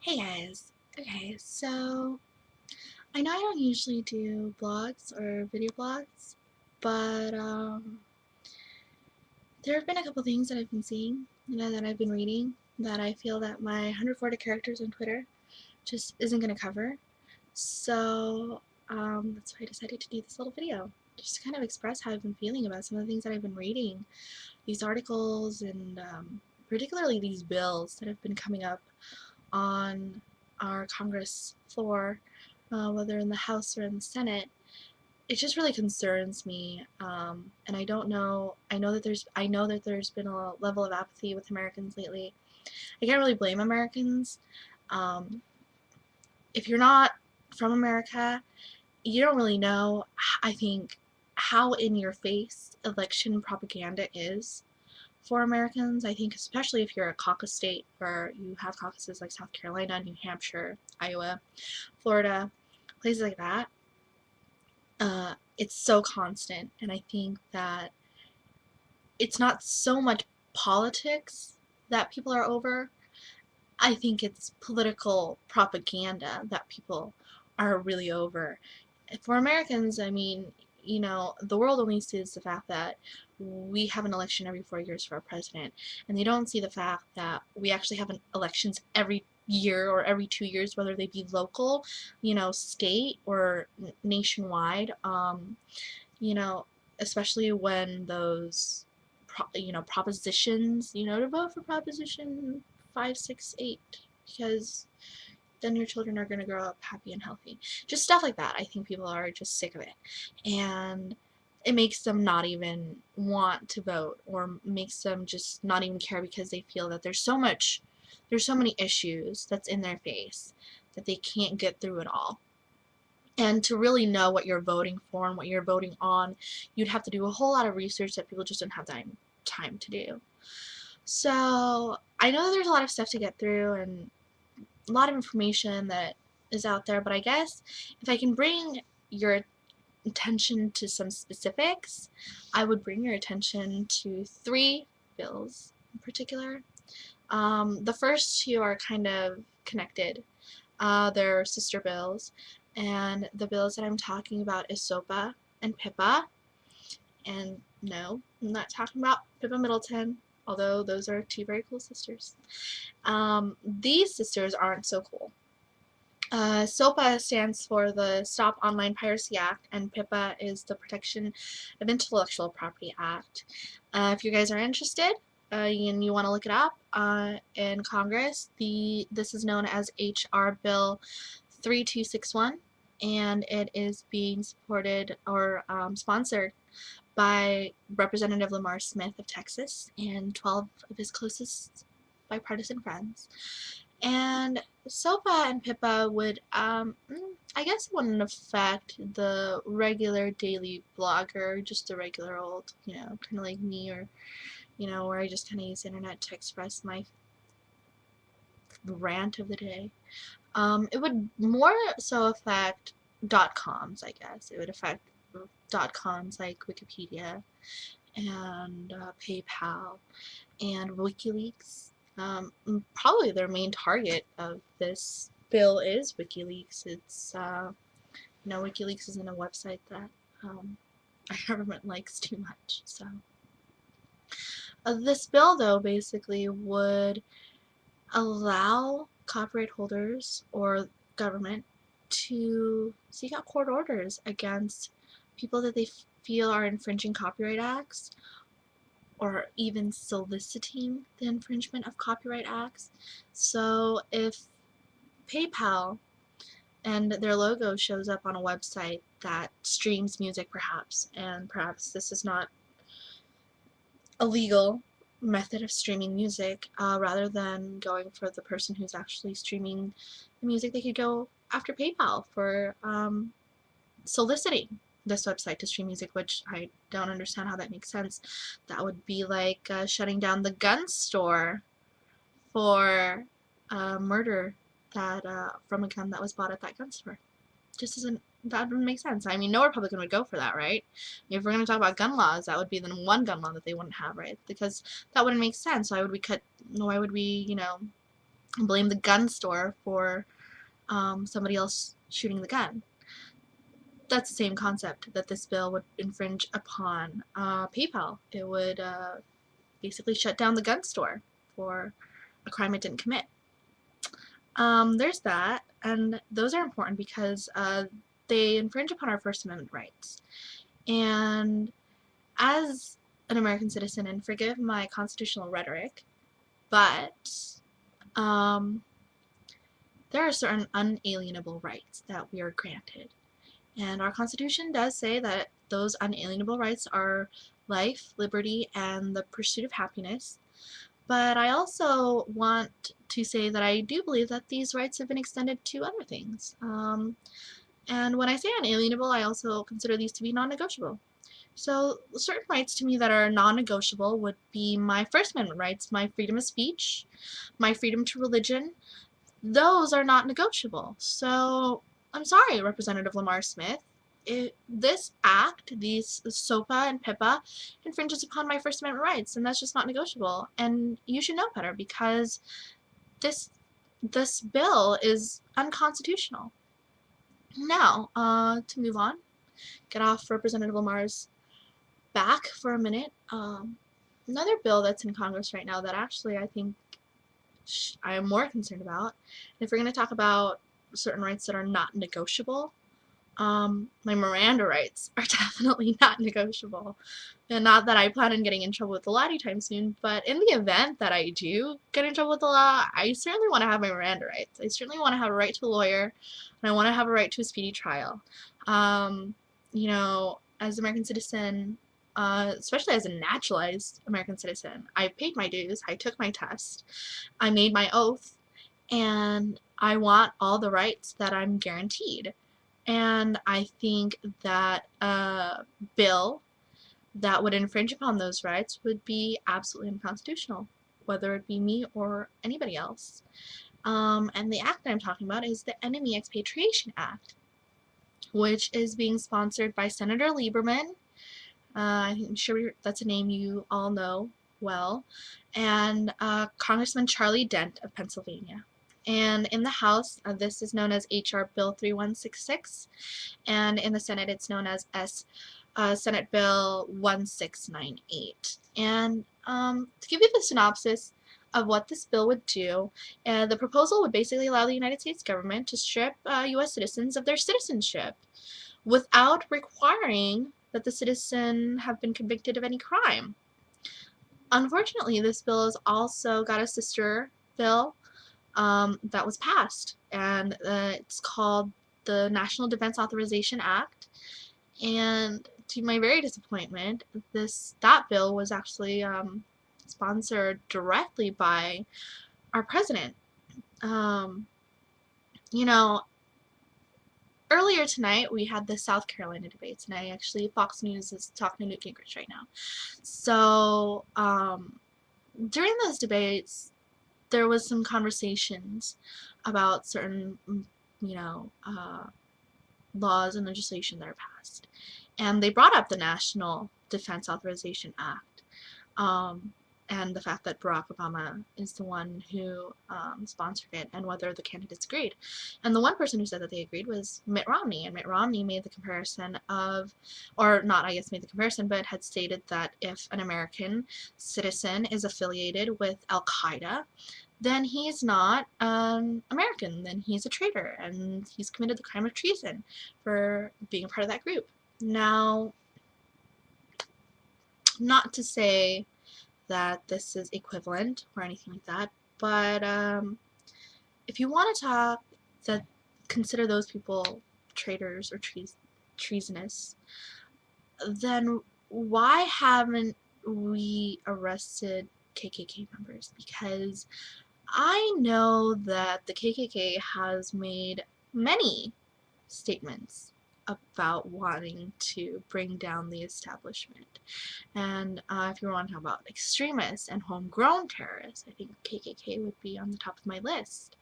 Hey guys. Okay, so I know I don't usually do blogs or video blogs, but there have been a couple things that I've been seeing, that I've been reading, that I feel that my 140 characters on Twitter just isn't going to cover. So that's why I decided to do this little video, just to kind of express how I've been feeling about some of the things that I've been reading, these articles, and particularly these bills that have been coming up on our Congress floor, whether in the House or in the Senate. It just really concerns me, and I don't know. I know that there's been a level of apathy with Americans lately. I can't really blame Americans. Um, if you're not from America, you don't really know. I think how in your face election propaganda is for Americans. I think especially if you're a caucus state where you have caucuses like South Carolina, New Hampshire, Iowa, Florida, places like that, it's so constant. And I think that it's not so much politics that people are over. I think it's political propaganda that people are really over. For Americans, I mean, the world only sees the fact that we have an election every 4 years for our president, and they don't see the fact that we actually have elections every year or every 2 years, whether they be local, state, or nationwide. You know, Especially when those, propositions, to vote for Proposition 568 because then your children are going to grow up happy and healthy. Just stuff like that. I think people are just sick of it. And it makes them not even want to vote, or makes them just not even care because they feel that there's so many issues that's in their face that they can't get through it all. And to really know what you're voting for and what you're voting on, you'd have to do a whole lot of research that people just don't have time to do. So I know that there's a lot of stuff to get through and a lot of information that is out there, but I guess if I can bring your attention to some specifics, I would bring your attention to three bills in particular. The first two are kind of connected. They're sister bills, and the bills that I'm talking about is SOPA and PIPA. And no, I'm not talking about Pippa Middleton, although those are two very cool sisters. These sisters aren't so cool. SOPA stands for the Stop Online Piracy Act, and PIPA is the Protection of Intellectual Property Act. If you guys are interested and you want to look it up, in Congress, this is known as H.R. Bill 3261, and it is being supported or sponsored by Representative Lamar Smith of Texas and 12 of his closest bipartisan friends. And SOPA and PIPA would, I guess it wouldn't affect the regular daily blogger, just the regular old, kind of like me, or, where I just kind of use the internet to express my rant of the day. It would more so affect .coms, I guess. It would affect .coms like Wikipedia and PayPal and WikiLeaks. Probably their main target of this bill is WikiLeaks. It's, WikiLeaks isn't a website that our government likes too much. So, this bill, though, basically would allow copyright holders or government to seek out court orders against people that they feel are infringing copyright acts, or even soliciting the infringement of copyright acts. So if PayPal and their logo shows up on a website that streams music, perhaps, and perhaps this is not a legal method of streaming music, rather than going for the person who's actually streaming the music, they could go after PayPal for soliciting this website to stream music, which I don't understand how that makes sense. That would be like shutting down the gun store for murder that from a gun that was bought at that gun store. Just doesn't That wouldn't make sense. I mean, no Republican would go for that, right? If we're going to talk about gun laws, that would be the one gun law that they wouldn't have, right? Because that wouldn't make sense. Why would we and blame the gun store for somebody else shooting the gun. That's the same concept that this bill would infringe upon PayPal. It would basically shut down the gun store for a crime it didn't commit. There's that, and those are important because they infringe upon our First Amendment rights. And as an American citizen, and forgive my constitutional rhetoric, but there are certain unalienable rights that we are granted. And our Constitution does say that those unalienable rights are life, liberty, and the pursuit of happiness. But I also want to say that I do believe that these rights have been extended to other things. And when I say unalienable, I also consider these to be non-negotiable. So certain rights to me that are non-negotiable would be my First Amendment rights, my freedom of speech, my freedom to religion. Those are not negotiable. So I'm sorry, Representative Lamar Smith. This act, these SOPA and PIPA, infringes upon my First Amendment rights, and that's just not negotiable. And you should know better because this bill is unconstitutional. Now, to move on, get off Representative Lamar's back for a minute. Another bill that's in Congress right now that actually I think I am more concerned about, and if we're going to talk about certain rights that are not negotiable, my Miranda rights are definitely not negotiable. And not that I plan on getting in trouble with the law anytime soon, but in the event that I do get in trouble with the law, I certainly want to have my Miranda rights. I certainly want to have a right to a lawyer, and I want to have a right to a speedy trial. You know, as an American citizen, especially as a naturalized American citizen, I paid my dues, I took my test, I made my oath, and I want all the rights that I'm guaranteed. And I think that a bill that would infringe upon those rights would be absolutely unconstitutional, whether it be me or anybody else. And the act that I'm talking about is the Enemy Expatriation Act, which is being sponsored by Senator Lieberman. I'm sure that's a name you all know well, and Congressman Charlie Dent of Pennsylvania. And in the House, this is known as H.R. Bill 3166, and in the Senate, it's known as Senate Bill 1698. And to give you the synopsis of what this bill would do, the proposal would basically allow the United States government to strip U.S. citizens of their citizenship without requiring that the citizen have been convicted of any crime. Unfortunately, this bill has also got a sister bill that was passed, and it's called the National Defense Authorization Act. And to my very disappointment, that bill was actually sponsored directly by our president. You know, earlier tonight we had the South Carolina debates, and Fox News is talking to Newt Gingrich right now. So during those debates, there was some conversations about certain, laws and legislation that are passed, and they brought up the National Defense Authorization Act, and the fact that Barack Obama is the one who sponsored it, and whether the candidates agreed. And the one person who said that they agreed was Mitt Romney, and Mitt Romney made the comparison of, or not I guess made the comparison, but had stated that if an American citizen is affiliated with Al-Qaeda, then he's not American, then he's a traitor, and he's committed the crime of treason for being a part of that group. Now, not to say that this is equivalent or anything like that, but if you want to talk, that consider those people traitors or treasonous, then why haven't we arrested KKK members? Because I know that the KKK has made many statements about wanting to bring down the establishment. And if you want to talk about extremists and homegrown terrorists, I think KKK would be on the top of my list.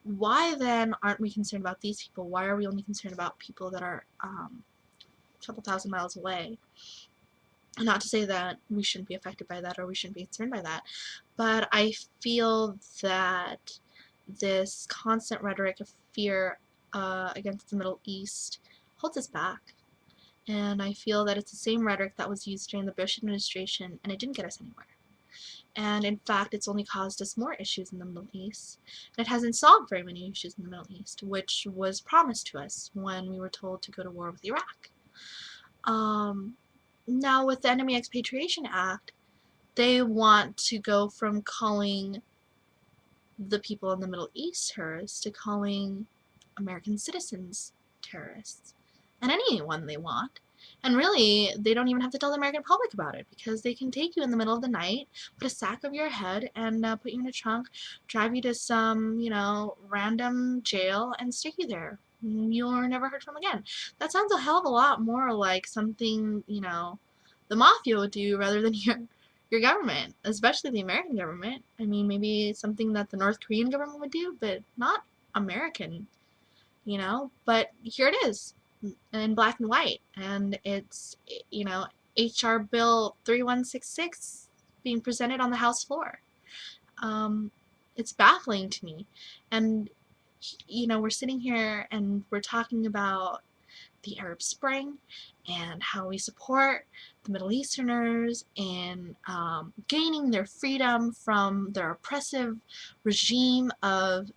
Why then aren't we concerned about these people? Why are we only concerned about people that are a couple thousand miles away? Not to say that we shouldn't be affected by that or we shouldn't be concerned by that, but I feel that this constant rhetoric of fear against the Middle East holds us back. And I feel that it's the same rhetoric that was used during the Bush administration, and it didn't get us anywhere. And in fact, it's only caused us more issues in the Middle East. And it hasn't solved very many issues in the Middle East, which was promised to us when we were told to go to war with Iraq. Now, with the Enemy Expatriation Act, they want to go from calling the people in the Middle East terrorists to calling American citizens terrorists. And anyone they want. And really, they don't even have to tell the American public about it, because they can take you in the middle of the night, put a sack over your head, and put you in a trunk, drive you to some, random jail, and stick you there. You're never heard from again. That sounds a hell of a lot more like something, the mafia would do rather than your government, especially the American government. I mean, maybe something that the North Korean government would do, but not American, But here it is, in black and white, and it's, H.R. Bill 3166 being presented on the House floor. It's baffling to me. And, we're sitting here and we're talking about the Arab Spring and how we support the Middle Easterners in gaining their freedom from their oppressive regime of,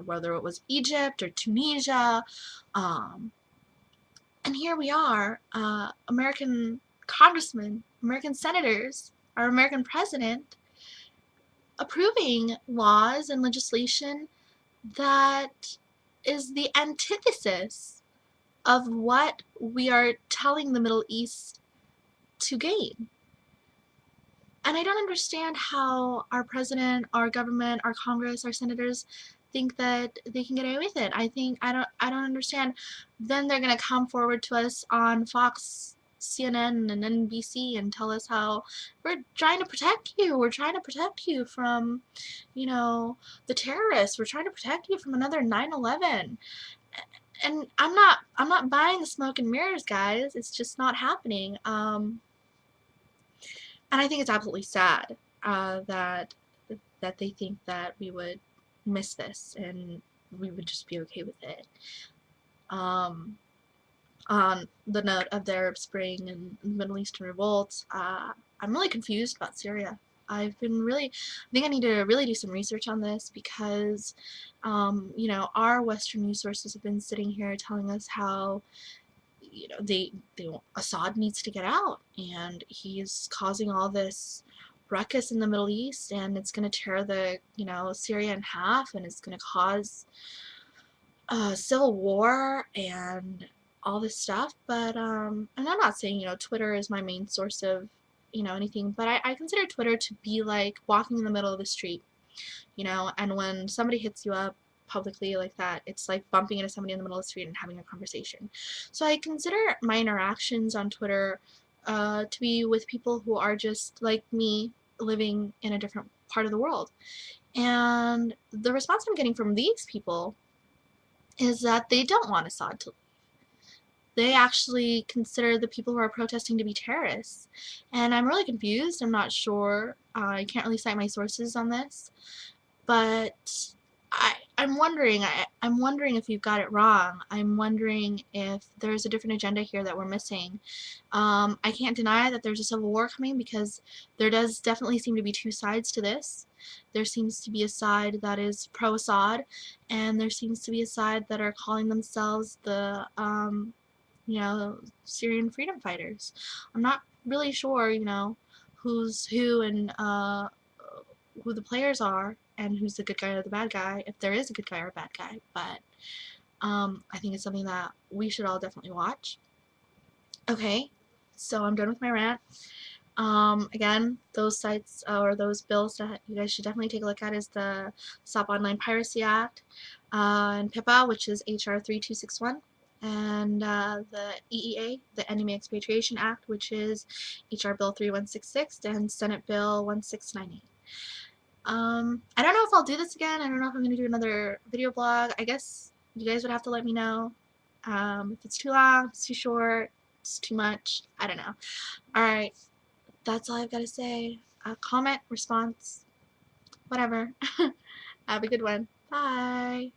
whether it was Egypt or Tunisia. And here we are, American congressmen, American senators, our American president, approving laws and legislation that is the antithesis of what we are telling the Middle East to gain. And I don't understand how our president, our government, our Congress, our senators think that they can get away with it. I don't understand. Then they're gonna come forward to us on Fox, CNN, and NBC and tell us how we're trying to protect you. We're trying to protect you from, the terrorists. We're trying to protect you from another 9/11. And I'm not buying the smoke and mirrors, guys. It's just not happening. And I think it's absolutely sad that they think that we would miss this and we would just be okay with it. On the note of the Arab Spring and the Middle Eastern revolts, I'm really confused about Syria. I think I need to really do some research on this, because, our Western news sources have been sitting here telling us how, Assad needs to get out, and he's causing all this ruckus in the Middle East, and it's going to tear the, Syria in half, and it's going to cause civil war and all this stuff. But and I'm not saying, Twitter is my main source of, anything, but I consider Twitter to be like walking in the middle of the street, and when somebody hits you up publicly like that, it's like bumping into somebody in the middle of the street and having a conversation. So I consider my interactions on Twitter to be with people who are just like me, living in a different part of the world. And the response I'm getting from these people is that they don't want Assad to leave. They actually consider the people who are protesting to be terrorists. And I'm really confused. I'm not sure. I can't really cite my sources on this. But I'm wondering if we've got it wrong. I'm wondering if there's a different agenda here that we're missing. I can't deny that there's a civil war coming, because there does definitely seem to be two sides to this. There seems to be a side that is pro-Assad, and there seems to be a side that are calling themselves the, Syrian freedom fighters. I'm not really sure, who's who and who the players are, and who's the good guy or the bad guy, if there is a good guy or a bad guy. But I think it's something that we should all definitely watch. Okay, so I'm done with my rant. Again, those sites or those bills that you guys should definitely take a look at is the Stop Online Piracy Act, and PIPA, which is HR 3261, and the EEA, the Enemy Expatriation Act, which is HR Bill 3166, and Senate Bill 1698. I don't know if I'll do this again. I don't know if I'm going to do another video blog. I guess you guys would have to let me know if it's too long, if it's too short. it's too much. I don't know. Alright, that's all I've got to say. Comment, response, whatever. Have a good one. Bye.